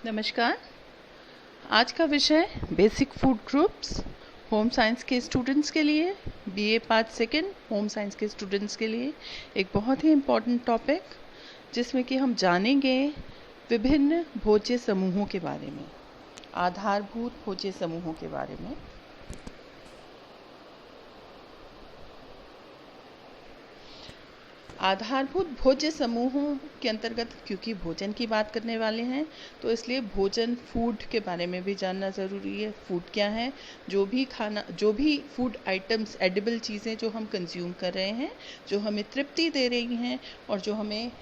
नमस्कार। आज का विषय basic food groups home science के स्टूडेंट्स के लिए, BA part second home science के स्टूडेंट्स के लिए एक बहुत ही इम्पॉर्टेंट टॉपिक, जिसमें कि हम जानेंगे विभिन्न भोज्य समूहों के बारे में, आधारभूत भोज्य समूहों के बारे में। आधारभूत भोज्य समूहों के अंतर्गत क्योंकि भोजन की बात करने वाले हैं, तो इसलिए भोजन फूड के बारे में भी जानना ज़रूरी है। फूड क्या है? जो भी फूड आइटम्स, एडिबल चीज़ें जो हम कंज्यूम कर रहे हैं, जो हमें तृप्ति दे रही हैं और जो हमें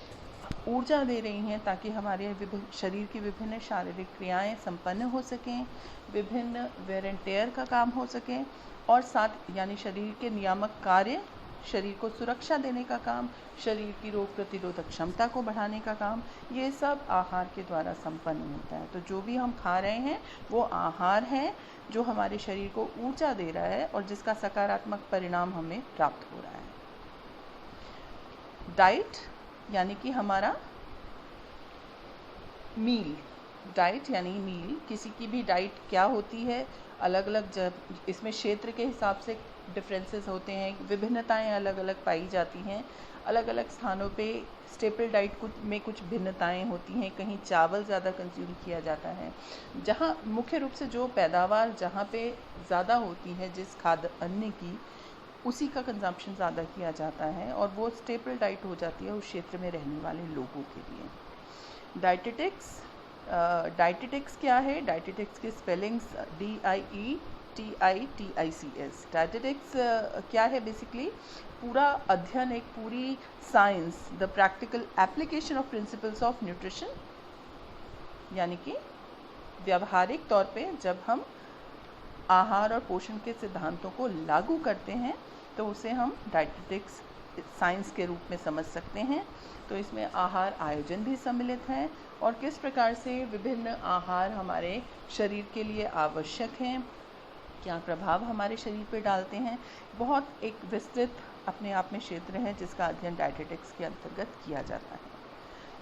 ऊर्जा दे रही हैं ताकि हमारे शरीर की विभिन्न शारीरिक क्रियाएं संपन्न हो सकें, विभिन्न वेयर एंड टेयर का काम हो सकें, और साथ यानी शरीर के नियामक कार्य, शरीर को सुरक्षा देने का काम, शरीर की रोग प्रतिरोधक क्षमता को बढ़ाने का काम, ये सब आहार के द्वारा संपन्न होता है। तो जो भी हम खा रहे हैं वो आहार है जो हमारे शरीर को ऊर्जा दे रहा है और जिसका सकारात्मक परिणाम हमें प्राप्त हो रहा है। डाइट यानी कि हमारा मील, डाइट यानी मील, किसी की भी डाइट क्या होती है, अलग अलग इसमें क्षेत्र के हिसाब से डिफरेंसेस होते हैं, विभिन्नताएं अलग अलग पाई जाती हैं। अलग अलग स्थानों पे स्टेपल डाइट में कुछ भिन्नताएं होती हैं। कहीं चावल ज़्यादा कंज्यूम किया जाता है, जहाँ मुख्य रूप से जो पैदावार जहाँ पे ज़्यादा होती है जिस खाद्य अन्न की, उसी का कंजम्पशन ज़्यादा किया जाता है और वो स्टेपल डाइट हो जाती है उस क्षेत्र में रहने वाले लोगों के लिए। डाइटेटिक्स क्या है? डाइटेटिक्स की स्पेलिंग्स DIETITICS। डाइटेटिक्स क्या है? बेसिकली पूरा अध्ययन, एक पूरी science, the practical application of principles of nutrition, यानी कि व्यावहारिक तौर पे जब हम आहार और पोषण के सिद्धांतों को लागू करते हैं तो उसे हम डाइटेटिक्स साइंस के रूप में समझ सकते हैं। तो इसमें आहार आयोजन भी सम्मिलित है और किस प्रकार से विभिन्न आहार हमारे शरीर के लिए आवश्यक हैं, क्या प्रभाव हमारे शरीर पर डालते हैं। बहुत एक विस्तृत अपने आप में क्षेत्र है जिसका अध्ययन डाइटेटिक्स के अंतर्गत किया जाता है।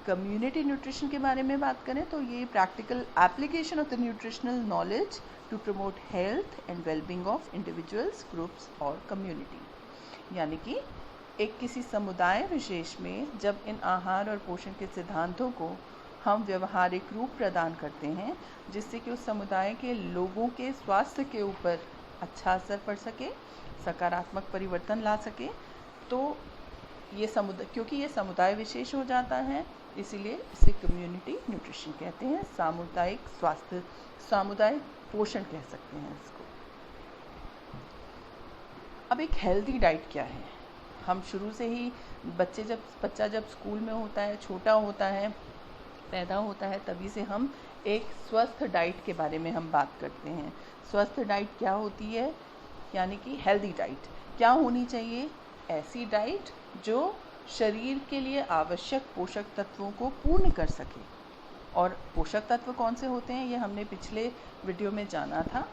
कम्युनिटी न्यूट्रिशन के बारे में बात करें तो ये practical application of the nutritional knowledge to promote health and wellbeing of individuals, groups और कम्युनिटी, यानी कि एक किसी समुदाय विशेष में जब इन आहार और पोषण के सिद्धांतों को हम व्यवहारिक रूप प्रदान करते हैं जिससे कि उस समुदाय के लोगों के स्वास्थ्य के ऊपर अच्छा असर पड़ सके, सकारात्मक परिवर्तन ला सके, तो ये क्योंकि ये समुदाय विशेष हो जाता है, इसीलिए इसे कम्युनिटी न्यूट्रिशन कहते हैं। सामुदायिक स्वास्थ्य, सामुदायिक पोषण कह सकते हैं इसको। अब एक हेल्दी डाइट क्या है? हम शुरू से ही बच्चा जब स्कूल में होता है, छोटा होता है, पैदा होता है, तभी से हम एक स्वस्थ डाइट के बारे में हम बात करते हैं। स्वस्थ डाइट क्या होती है? यानी कि हेल्दी डाइट क्या होनी चाहिए? ऐसी डाइट जो शरीर के लिए आवश्यक पोषक तत्वों को पूर्ण कर सके। और पोषक तत्व कौन से होते हैं ये हमने पिछले वीडियो में जाना था।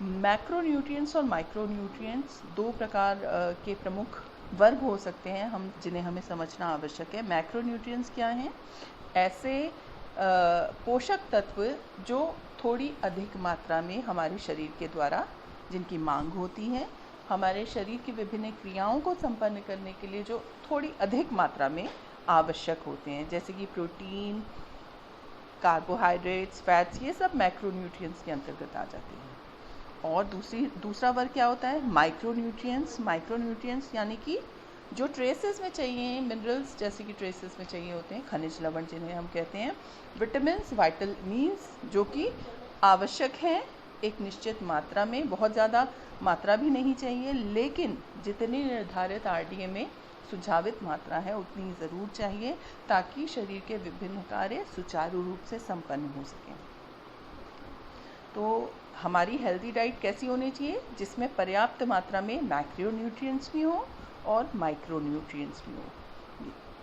मैक्रोन्यूट्रिएंट्स और माइक्रोन्यूट्रिएंट्स दो प्रकार के प्रमुख वर्ग हो सकते हैं जिन्हें हमें समझना आवश्यक है। मैक्रोन्यूट्रिएंट्स क्या हैं? ऐसे पोषक तत्व जो थोड़ी अधिक मात्रा में हमारे शरीर के द्वारा जिनकी मांग होती है, हमारे शरीर की विभिन्न क्रियाओं को संपन्न करने के लिए जो थोड़ी अधिक मात्रा में आवश्यक होते हैं, जैसे कि प्रोटीन, कार्बोहाइड्रेट्स, फैट्स, ये सब मैक्रोन्यूट्रिएंट्स के अंतर्गत आ जाते हैं। और दूसरा वर्ग क्या होता है? माइक्रोन्यूट्रिएंट्स। माइक्रोन्यूट्रिएंट्स यानी कि जो ट्रेसेस में चाहिए, मिनरल्स जैसे कि ट्रेसेस में चाहिए होते हैं, खनिज लवण जिन्हें हम कहते हैं, विटामिन्स, वाइटमिन्स, जो कि आवश्यक हैं एक निश्चित मात्रा में, बहुत ज़्यादा मात्रा भी नहीं चाहिए, लेकिन जितनी निर्धारित RDA में सुझावित मात्रा है उतनी ज़रूर चाहिए ताकि शरीर के विभिन्न कार्य सुचारू रूप से संपन्न हो सकें। तो हमारी हेल्दी डाइट कैसी होनी चाहिए? जिसमें पर्याप्त मात्रा में मैक्रोन्यूट्रिएंट्स भी हो और माइक्रोन्यूट्रिएंट्स भी हो।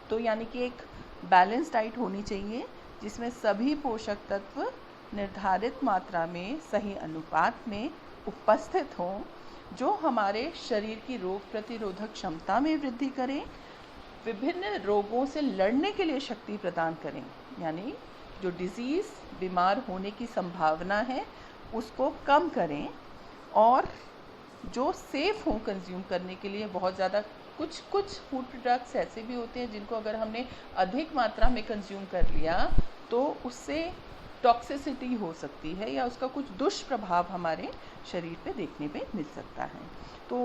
तो यानी कि एक बैलेंस डाइट होनी चाहिए जिसमें सभी पोषक तत्व निर्धारित मात्रा में सही अनुपात में उपस्थित हों, जो हमारे शरीर की रोग प्रतिरोधक क्षमता में वृद्धि करें, विभिन्न रोगों से लड़ने के लिए शक्ति प्रदान करें, यानी जो डिज़ीज़, बीमार होने की संभावना है उसको कम करें, और जो सेफ़ हों कंज्यूम करने के लिए। बहुत ज़्यादा कुछ फूड प्रोडक्ट्स ऐसे भी होते हैं जिनको अगर हमने अधिक मात्रा में कंज्यूम कर लिया तो उससे टॉक्सिसिटी हो सकती है या उसका कुछ दुष्प्रभाव हमारे शरीर पे देखने पे मिल सकता है। तो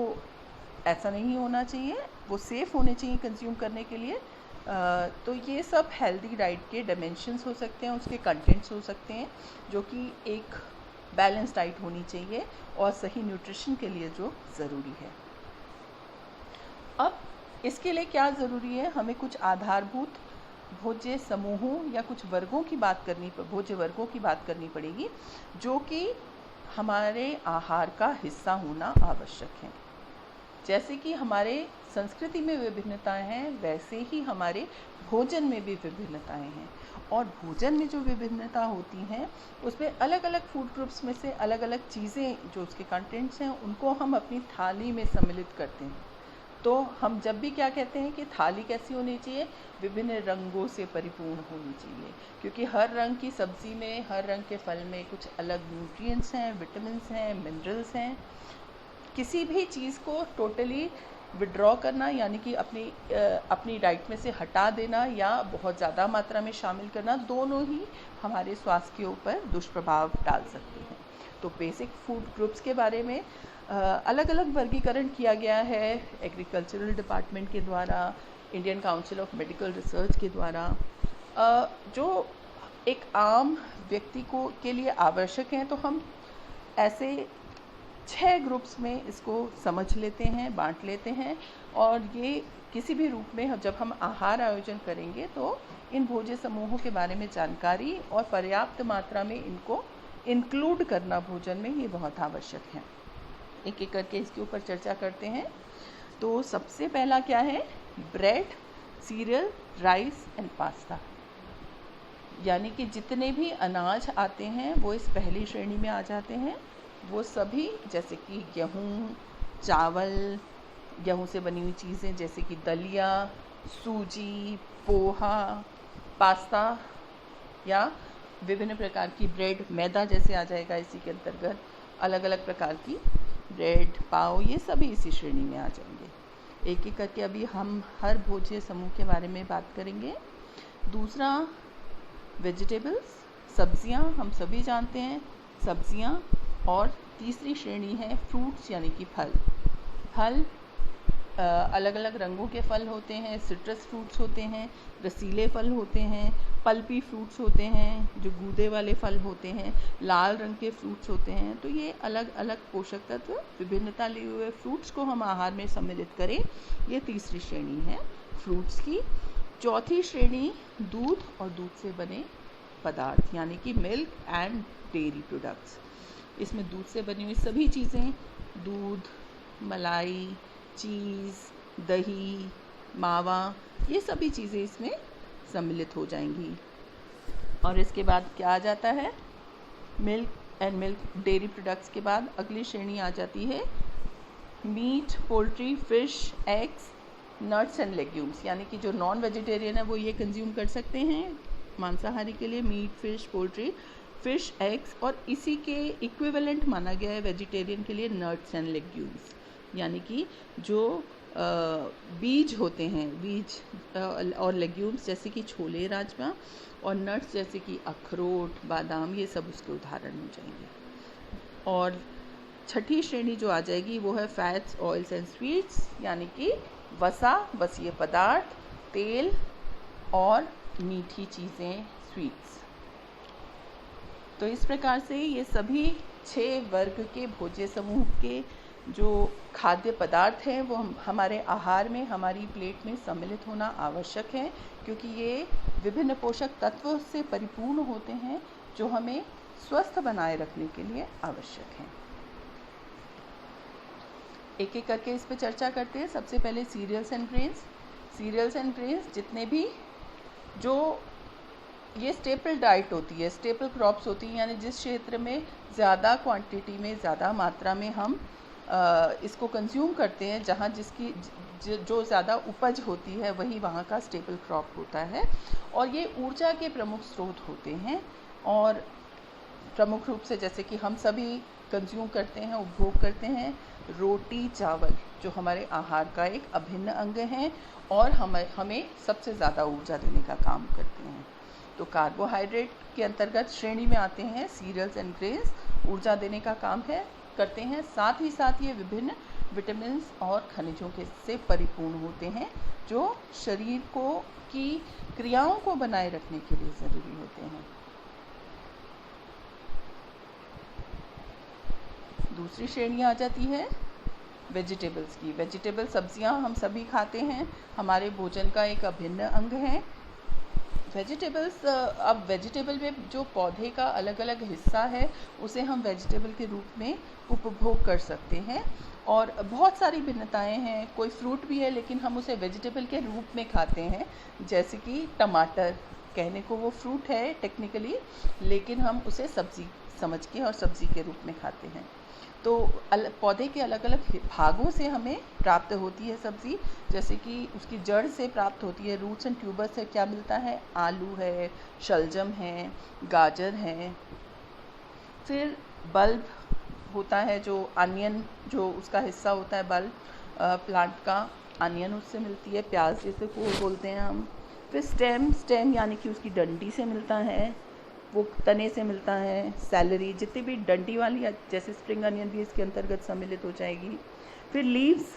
ऐसा नहीं होना चाहिए, वो सेफ़ होने चाहिए कंज्यूम करने के लिए। तो ये सब हेल्दी डाइट के डायमेंशंस हो सकते हैं, उसके कंटेंट्स हो सकते हैं, जो कि एक बैलेंस डाइट होनी चाहिए और सही न्यूट्रिशन के लिए जो ज़रूरी है। अब इसके लिए क्या ज़रूरी है, हमें कुछ आधारभूत भोज्य समूहों या कुछ वर्गों की बात करनी भोज्य वर्गों की बात करनी पड़ेगी, जो कि हमारे आहार का हिस्सा होना आवश्यक है। जैसे कि हमारे संस्कृति में विभिन्नताएं हैं, वैसे ही हमारे भोजन में भी विभिन्नताएं हैं। और भोजन में जो विभिन्नता होती हैं उसमें अलग अलग फूड ग्रुप्स में से अलग अलग चीज़ें जो उसके कंटेंट्स हैं उनको हम अपनी थाली में सम्मिलित करते हैं। तो हम जब भी क्या कहते हैं कि थाली कैसी होनी चाहिए, विभिन्न रंगों से परिपूर्ण होनी चाहिए, क्योंकि हर रंग की सब्ज़ी में, हर रंग के फल में कुछ अलग न्यूट्रिएंट्स हैं, विटामिन्स हैं, मिनरल्स हैं। किसी भी चीज़ को टोटली विड्रॉ करना यानी कि अपनी डाइट में से हटा देना या बहुत ज़्यादा मात्रा में शामिल करना, दोनों ही हमारे स्वास्थ्य के ऊपर दुष्प्रभाव डाल सकते हैं। तो बेसिक फूड ग्रुप्स के बारे में अलग अलग वर्गीकरण किया गया है एग्रीकल्चरल डिपार्टमेंट के द्वारा, Indian council of medical research के द्वारा, जो एक आम व्यक्ति के लिए आवश्यक हैं। तो हम ऐसे 6 ग्रुप्स में इसको समझ लेते हैं, बांट लेते हैं, और ये किसी भी रूप में जब हम आहार आयोजन करेंगे तो इन भोज्य समूहों के बारे में जानकारी और पर्याप्त मात्रा में इनको इंक्लूड करना भोजन में ये बहुत आवश्यक है। एक एक करके इसके ऊपर चर्चा करते हैं। तो सबसे पहला क्या है, bread, serial, rice and pasta, यानी कि जितने भी अनाज आते हैं वो इस पहली श्रेणी में आ जाते हैं। वो सभी जैसे कि गेहूँ, चावल, गेहूँ से बनी हुई चीज़ें जैसे कि दलिया, सूजी, पोहा, पास्ता या विभिन्न प्रकार की ब्रेड, मैदा जैसे आ जाएगा इसी के अंतर्गत, अलग अलग प्रकार की ब्रेड, पाव, ये सभी इसी श्रेणी में आ जाएंगे। एक एक करके अभी हम हर भोज्य समूह के बारे में बात करेंगे। दूसरा, वेजिटेबल्स, सब्जियां, हम सभी जानते हैं सब्जियां। और तीसरी श्रेणी है फ्रूट्स यानी कि फल। अलग अलग रंगों के फल होते हैं, सिट्रस फ्रूट्स होते हैं, रसीले फल होते हैं, पल्पी फ्रूट्स होते हैं, जो गूदे वाले फल होते हैं, लाल रंग के फ्रूट्स होते हैं। तो ये अलग अलग पोषक तत्व, विभिन्नता लिए हुए फ्रूट्स को हम आहार में सम्मिलित करें, ये तीसरी श्रेणी है फ्रूट्स की। चौथी श्रेणी दूध और दूध से बने पदार्थ यानी कि मिल्क एंड डेयरी प्रोडक्ट्स। इसमें दूध से बनी हुई सभी चीज़ें, दूध, मलाई, चीज़, दही, मावा, ये सभी चीज़ें इसमें सम्मिलित हो जाएंगी। और इसके बाद क्या आ जाता है, milk and milk dairy products के बाद अगली श्रेणी आ जाती है meat, poultry, fish, eggs, nuts and legumes, यानी कि जो नॉन वेजिटेरियन है वो ये कंज्यूम कर सकते हैं मांसाहारी के लिए, meat, fish, poultry, fish, eggs, और इसी के इक्विवेलेंट माना गया है वेजिटेरियन के लिए नट्स एंड लेग्यूम्स, यानी कि जो बीज होते हैं, बीज और लेग्यूम्स जैसे कि छोले, राजमा, और नट्स जैसे कि अखरोट, बादाम, ये सब उसके उदाहरण हो जाएंगे। और छठी श्रेणी जो आ जाएगी वो है फैट्स, ऑयल्स एंड स्वीट्स, यानी कि वसा, वसीय पदार्थ, तेल और मीठी चीज़ें, स्वीट्स। तो इस प्रकार से ये सभी 6 वर्ग के भोज्य समूह के जो खाद्य पदार्थ हैं वो हमारे आहार में, हमारी प्लेट में सम्मिलित होना आवश्यक है, क्योंकि ये विभिन्न पोषक तत्वों से परिपूर्ण होते हैं जो हमें स्वस्थ बनाए रखने के लिए आवश्यक हैं। एक एक करके इस पर चर्चा करते हैं। सबसे पहले cereals and grains. Cereals and grains जितने भी जो ये स्टेपल डाइट होती है, स्टेपल क्रॉप्स होती हैं, यानी जिस क्षेत्र में ज़्यादा क्वांटिटी में, ज़्यादा मात्रा में हम इसको कंज्यूम करते हैं, जहाँ जो ज़्यादा उपज होती है वही वहाँ का स्टेपल क्रॉप होता है, और ये ऊर्जा के प्रमुख स्रोत होते हैं। और प्रमुख रूप से जैसे कि हम सभी कंज्यूम करते हैं, उपभोग करते हैं, रोटी चावल जो हमारे आहार का एक अभिन्न अंग है और हमें सबसे ज़्यादा ऊर्जा देने का काम करते हैं। तो कार्बोहाइड्रेट के अंतर्गत श्रेणी में आते हैं सीरियल्स एंड ग्रेन्स, ऊर्जा देने का काम करते हैं। साथ ही साथ ये विभिन्न विटामिन और खनिजों के से परिपूर्ण होते हैं जो शरीर की क्रियाओं को बनाए रखने के लिए ज़रूरी होते हैं। दूसरी श्रेणी आ जाती है वेजिटेबल्स की। वेजिटेबल सब्जियां हम सभी खाते हैं, हमारे भोजन का एक अभिन्न अंग है। वेजिटेबल्स, अब वेजिटेबल में जो पौधे का अलग अलग हिस्सा है उसे हम वेजिटेबल के रूप में उपभोग कर सकते हैं, और बहुत सारी भिन्नताएं हैं। कोई फ्रूट भी है लेकिन हम उसे वेजिटेबल के रूप में खाते हैं, जैसे कि टमाटर, कहने को वो फ्रूट है टेक्निकली, लेकिन हम उसे सब्जी समझ के और सब्जी के रूप में खाते हैं। तो पौधे के अलग अलग भागों से हमें प्राप्त होती है सब्ज़ी, जैसे कि उसकी जड़ से प्राप्त होती है, रूट्स एंड ट्यूबर्स से क्या मिलता है, आलू है, शलजम है, गाजर है। फिर बल्ब होता है, जो अनियन, जो उसका हिस्सा होता है बल्ब प्लांट का, अनियन उससे मिलती है, प्याज जैसे को बोलते हैं हम। फिर स्टेम यानी कि उसकी डंडी से मिलता है, वो तने से मिलता है। सैलरी, जितनी भी डंडी वाली जैसे स्प्रिंग अनियन भी इसके अंतर्गत सम्मिलित हो जाएगी। फिर लीव्स,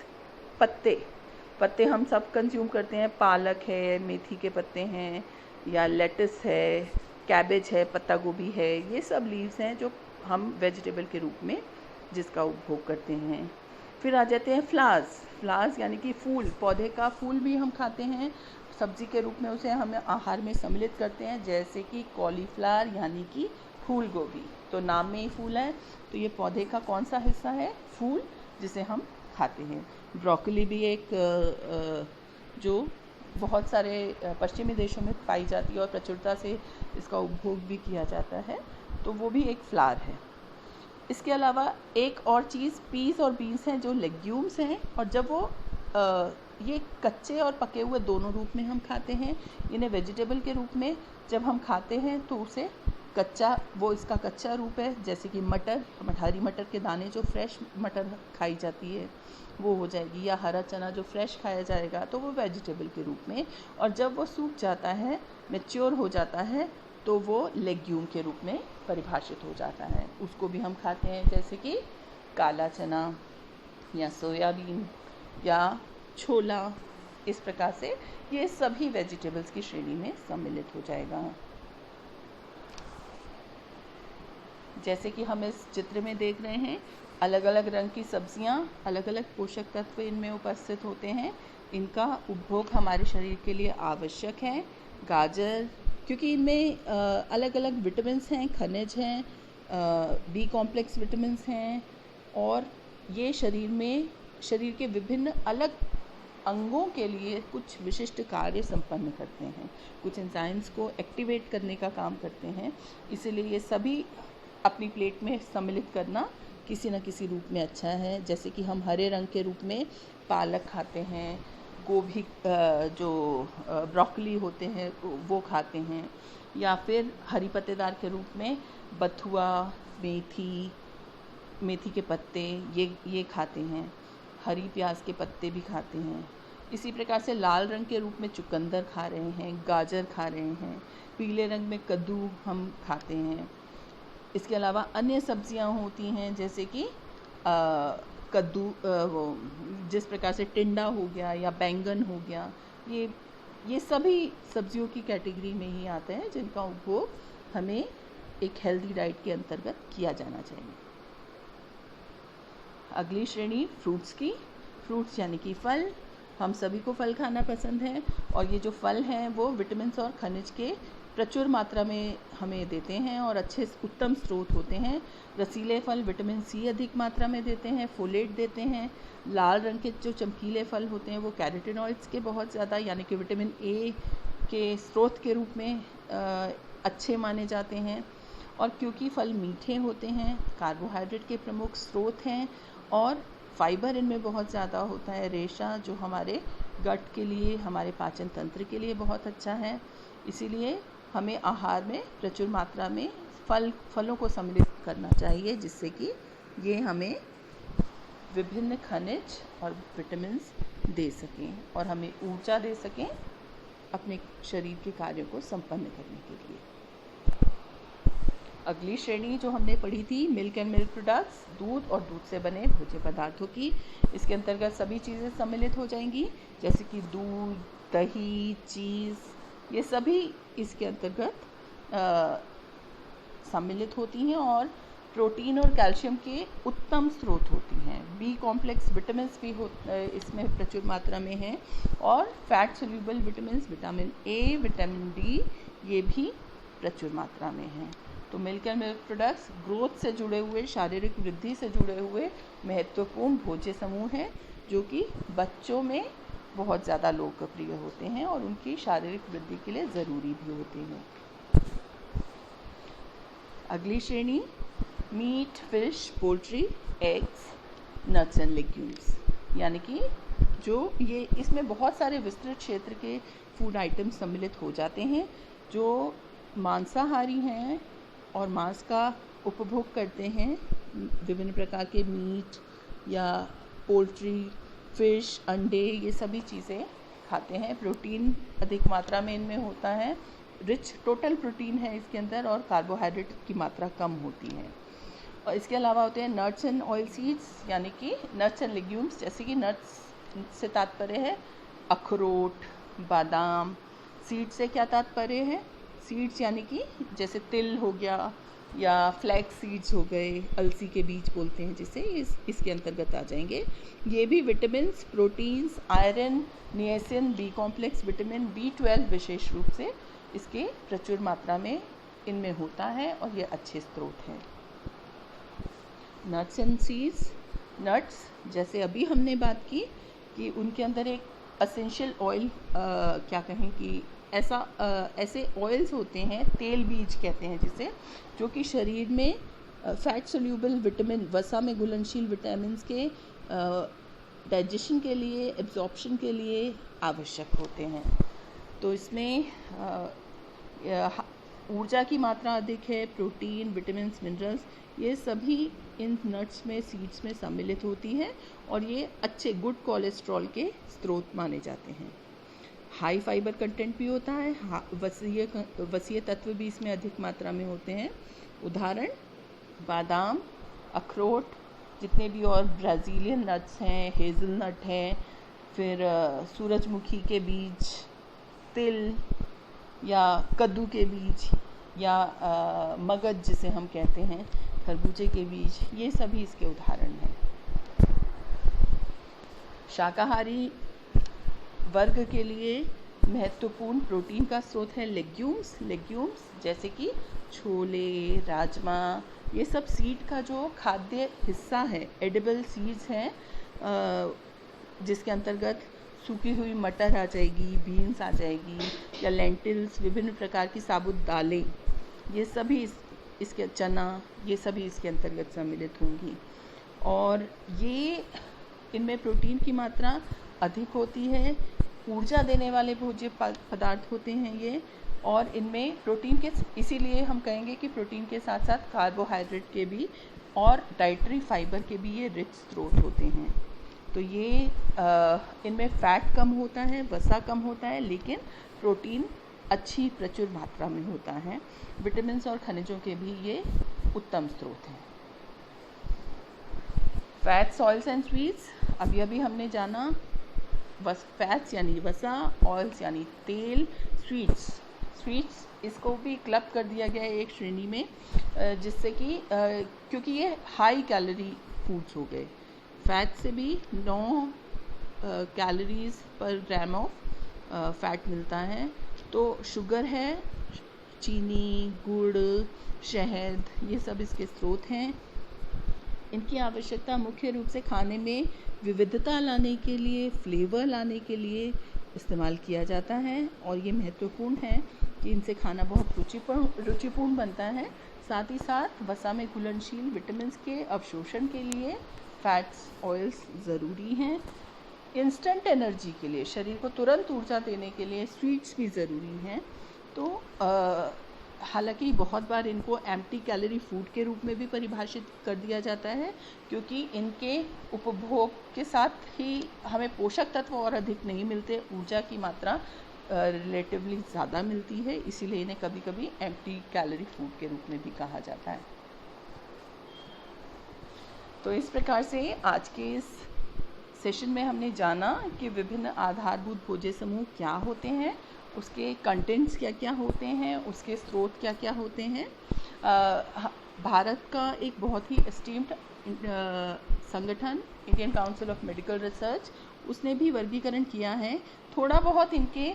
पत्ते हम सब कंज्यूम करते हैं, पालक है, मेथी के पत्ते हैं, या लेटस है, कैबेज है, पत्ता गोभी है, ये सब लीव्स हैं जो हम वेजिटेबल के रूप में जिसका उपभोग करते हैं। फिर आ जाते हैं फ्लावर्स यानी कि फूल, पौधे का फूल भी हम खाते हैं, सब्जी के रूप में उसे हम आहार में सम्मिलित करते हैं, जैसे कि कॉलीफ्लावर यानी कि फूल गोभी। तो नाम में ही फूल है, तो ये पौधे का कौन सा हिस्सा है, फूल, जिसे हम खाते हैं। ब्रोकली भी एक जो बहुत सारे पश्चिमी देशों में पाई जाती है और प्रचुरता से इसका उपभोग भी किया जाता है, तो वो भी एक फ्लावर है। इसके अलावा एक और चीज़ पीस और बीन्स हैं जो लेग्यूम्स हैं, और जब वो ये कच्चे और पके हुए दोनों रूप में हम खाते हैं। इन्हें वेजिटेबल के रूप में जब हम खाते हैं तो उसे कच्चा, वो इसका कच्चा रूप है, जैसे कि हरी मटर के दाने जो फ्रेश मटर खाई जाती है वो हो जाएगी, या हरा चना जो फ्रेश खाया जाएगा तो वो वेजिटेबल के रूप में। और जब वो सूख जाता है, मैच्योर हो जाता है, तो वो लेग्यूम के रूप में परिभाषित हो जाता है, उसको भी हम खाते हैं, जैसे कि काला चना या सोयाबीन या छोला। इस प्रकार से ये सभी वेजिटेबल्स की श्रेणी में सम्मिलित हो जाएगा। जैसे कि हम इस चित्र में देख रहे हैं, अलग अलग रंग की सब्जियां, अलग अलग पोषक तत्व इनमें उपस्थित होते हैं, इनका उपभोग हमारे शरीर के लिए आवश्यक है। गाजर, क्योंकि इनमें अलग अलग विटामिन्स हैं, खनिज हैं, बी कॉम्प्लेक्स विटामिन्स हैं, और ये शरीर के विभिन्न अलग अंगों के लिए कुछ विशिष्ट कार्य संपन्न करते हैं, कुछ एंजाइम्स को एक्टिवेट करने का काम करते हैं। इसीलिए ये सभी अपनी प्लेट में सम्मिलित करना किसी न किसी रूप में अच्छा है। जैसे कि हम हरे रंग के रूप में पालक खाते हैं, गोभी, जो ब्रोकली होते हैं वो खाते हैं, या फिर हरी पत्तेदार के रूप में बथुआ, मेथी के पत्ते ये खाते हैं, हरी प्याज के पत्ते भी खाते हैं। इसी प्रकार से लाल रंग के रूप में चुकंदर खा रहे हैं, गाजर खा रहे हैं, पीले रंग में कद्दू हम खाते हैं। इसके अलावा अन्य सब्जियां होती हैं, जैसे कि कद्दू, वो जिस प्रकार से टिंडा हो गया या बैंगन हो गया, ये सभी सब्जियों की कैटेगरी में ही आते हैं, जिनका उपभोग हमें एक हेल्दी डाइट के अंतर्गत किया जाना चाहिए। अगली श्रेणी फ्रूट्स की। फ्रूट्स यानी कि फल, हम सभी को फल खाना पसंद है, और ये जो फल हैं वो विटामिन्स और खनिज के प्रचुर मात्रा में हमें देते हैं और अच्छे उत्तम स्रोत होते हैं। रसीले फल विटामिन सी अधिक मात्रा में देते हैं, फोलेट देते हैं। लाल रंग के जो चमकीले फल होते हैं वो कैरोटीनॉइड्स के बहुत ज़्यादा, यानी कि विटामिन ए के स्रोत के रूप में अच्छे माने जाते हैं। और क्योंकि फल मीठे होते हैं, कार्बोहाइड्रेट के प्रमुख स्रोत हैं, और फाइबर इनमें बहुत ज़्यादा होता है, रेशा जो हमारे गट के लिए, हमारे पाचन तंत्र के लिए बहुत अच्छा है। इसीलिए हमें आहार में प्रचुर मात्रा में फलों को सम्मिलित करना चाहिए, जिससे कि ये हमें विभिन्न खनिज और विटामिन्स दे सकें और हमें ऊर्जा दे सकें अपने शरीर के कार्यों को संपन्न करने के लिए। अगली श्रेणी जो हमने पढ़ी थी मिल्क एंड मिल्क प्रोडक्ट्स, दूध और दूध से बने भोज्य पदार्थों की। इसके अंतर्गत सभी चीज़ें सम्मिलित हो जाएंगी, जैसे कि दूध, दही, चीज़, ये सभी इसके अंतर्गत सम्मिलित होती हैं और प्रोटीन और कैल्शियम के उत्तम स्रोत होती हैं। बी कॉम्प्लेक्स विटामिन्स भी इसमें प्रचुर मात्रा में हैं और fat soluble vitamins, vitamin A, vitamin D, ये भी प्रचुर मात्रा में हैं। तो milk and milk products growth से जुड़े हुए, शारीरिक वृद्धि से जुड़े हुए महत्वपूर्ण भोज्य समूह हैं, जो कि बच्चों में बहुत ज़्यादा लोकप्रिय होते हैं और उनकी शारीरिक वृद्धि के लिए ज़रूरी भी होते हैं। अगली श्रेणी meat, fish, poultry, eggs, nuts and legumes, यानी कि जो ये इसमें बहुत सारे विस्तृत क्षेत्र के फूड आइटम्स सम्मिलित हो जाते हैं। जो मांसाहारी हैं और मांस का उपभोग करते हैं, विभिन्न प्रकार के मीट या पोल्ट्री, फिश, अंडे, ये सभी चीज़ें खाते हैं। प्रोटीन अधिक मात्रा में इनमें होता है, रिच टोटल प्रोटीन है इसके अंदर और कार्बोहाइड्रेट की मात्रा कम होती है। और इसके अलावा होते हैं नट्स एंड ऑयल सीड्स, यानी कि नट्स एंड लेग्यूम्स, जैसे कि नट्स से तात्पर्य है अखरोट, बादाम। सीड से क्या तात्पर्य है? सीड्स यानी कि जैसे तिल हो गया या फ्लैक्स सीड्स हो गए, अलसी के बीज बोलते हैं जिसे, इसके अंतर्गत आ जाएंगे। ये भी vitamins, proteins, iron, niacin, B complex vitamin, B12 विशेष रूप से इसके प्रचुर मात्रा में इनमें होता है और ये अच्छे स्रोत हैं। नट्स एंड सीड्स, नट्स जैसे अभी हमने बात की कि उनके अंदर एक असेंशियल ऑयल, क्या कहें कि ऐसे ऑयल्स होते हैं, तेल बीज कहते हैं जिसे, जो कि शरीर में फैट सोल्यूबल विटामिन, वसा में घुलनशील विटामिन्स के डाइजेशन के लिए, एब्जॉर्प्शन के लिए आवश्यक होते हैं। तो इसमें ऊर्जा की मात्रा अधिक है। प्रोटीन, विटामिन्स, मिनरल्स, ये सभी इन नट्स में, सीड्स में सम्मिलित होती हैं और ये अच्छे गुड कोलेस्ट्रॉल के स्रोत माने जाते हैं। हाई फाइबर कंटेंट भी होता है, वसीय तत्व भी इसमें अधिक मात्रा में होते हैं। उदाहरण बादाम, अखरोट, जितने भी और ब्राज़ीलियन नट्स हैं, हेज़लनट हैं, फिर सूरजमुखी के बीज, तिल या कद्दू के बीज या मगज जिसे हम कहते हैं, खरबूजे के बीज, ये सभी इसके उदाहरण हैं। शाकाहारी वर्ग के लिए महत्वपूर्ण प्रोटीन का स्रोत है लेग्यूम्स जैसे कि छोले, राजमा, ये सब सीड का जो खाद्य हिस्सा है, एडिबल सीड्स हैं, जिसके अंतर्गत सूखी हुई मटर आ जाएगी, बीन्स आ जाएगी या लेंटिल्स, विभिन्न प्रकार की साबुत दालें, ये सभी इसके चना, ये सभी इसके अंतर्गत सम्मिलित होंगी। और ये इनमें प्रोटीन की मात्रा अधिक होती है, ऊर्जा देने वाले भोज्य पदार्थ होते हैं ये, और इनमें प्रोटीन के, इसीलिए हम कहेंगे कि प्रोटीन के साथ साथ कार्बोहाइड्रेट के भी और डाइटरी फाइबर के भी ये रिच स्रोत होते हैं। तो ये इनमें फैट कम होता है, वसा कम होता है, लेकिन प्रोटीन अच्छी प्रचुर मात्रा में होता है। विटामिन्स और खनिजों के भी ये उत्तम स्रोत हैं। फैट्स, ऑयल्स एंड स्वीट्स, अभी हमने जाना। फैट्स यानी वसा, ऑयल्स यानी तेल, स्वीट्स इसको भी क्लब कर दिया गया है एक श्रेणी में, जिससे कि क्योंकि ये हाई कैलोरी फूड्स हो गए। फैट से भी 9 कैलोरीज पर ग्राम ऑफ फैट मिलता है। तो शुगर है, चीनी, गुड़, शहद, ये सब इसके स्रोत हैं। इनकी आवश्यकता मुख्य रूप से खाने में विविधता लाने के लिए, फ्लेवर लाने के लिए इस्तेमाल किया जाता है और ये महत्वपूर्ण है कि इनसे खाना बहुत रुचिपूर्ण बनता है। साथ ही साथ वसा में घुलनशील विटामिन्स के अवशोषण के लिए फैट्स, ऑयल्स ज़रूरी हैं। इंस्टेंट एनर्जी के लिए, शरीर को तुरंत ऊर्जा देने के लिए स्वीट्स भी ज़रूरी हैं। तो हालांकि बहुत बार इनको एम्प्टी कैलोरी फूड के रूप में भी परिभाषित कर दिया जाता है, क्योंकि इनके उपभोग के साथ ही हमें पोषक तत्व और अधिक नहीं मिलते, ऊर्जा की मात्रा रिलेटिवली ज़्यादा मिलती है, इसीलिए इन्हें कभी कभी एम्प्टी कैलोरी फूड के रूप में भी कहा जाता है। तो इस प्रकार से आज के इस सेशन में हमने जाना कि विभिन्न आधारभूत भोज्य समूह क्या होते हैं, उसके कंटेंट्स क्या क्या होते हैं, उसके स्रोत क्या क्या होते हैं। भारत का एक बहुत ही एस्टीम्ड संगठन Indian council of medical research, उसने भी वर्गीकरण किया है। थोड़ा बहुत इनके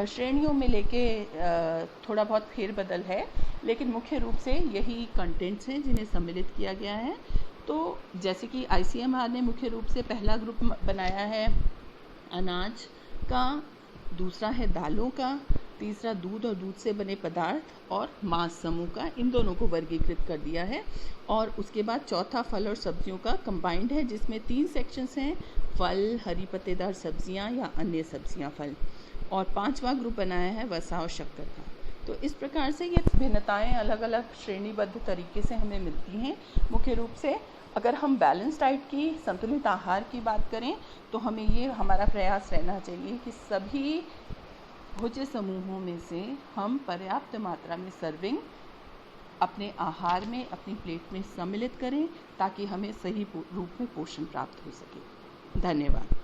श्रेणियों में लेके थोड़ा बहुत फेरबदल है, लेकिन मुख्य रूप से यही कंटेंट्स हैं जिन्हें सम्मिलित किया गया है। तो जैसे कि ICMR ने मुख्य रूप से पहला ग्रुप बनाया है अनाज का, दूसरा है दालों का, तीसरा दूध और दूध से बने पदार्थ और मांस समूह का, इन दोनों को वर्गीकृत कर दिया है। और उसके बाद चौथा फल और सब्जियों का कंबाइंड है, जिसमें 3 सेक्शंस हैं, फल, हरी पत्तेदार सब्जियां या अन्य सब्जियां, फल। और 5वां ग्रुप बनाया है वसा और शक्कर का। तो इस प्रकार से ये भिन्नताएं अलग अलग श्रेणीबद्ध तरीके से हमें मिलती हैं। मुख्य रूप से अगर हम बैलेंस डाइट की, संतुलित आहार की बात करें, तो हमें ये हमारा प्रयास रहना चाहिए कि सभी भोज्य समूहों में से हम पर्याप्त मात्रा में सर्विंग अपने आहार में, अपनी प्लेट में सम्मिलित करें, ताकि हमें सही रूप में पोषण प्राप्त हो सके। धन्यवाद।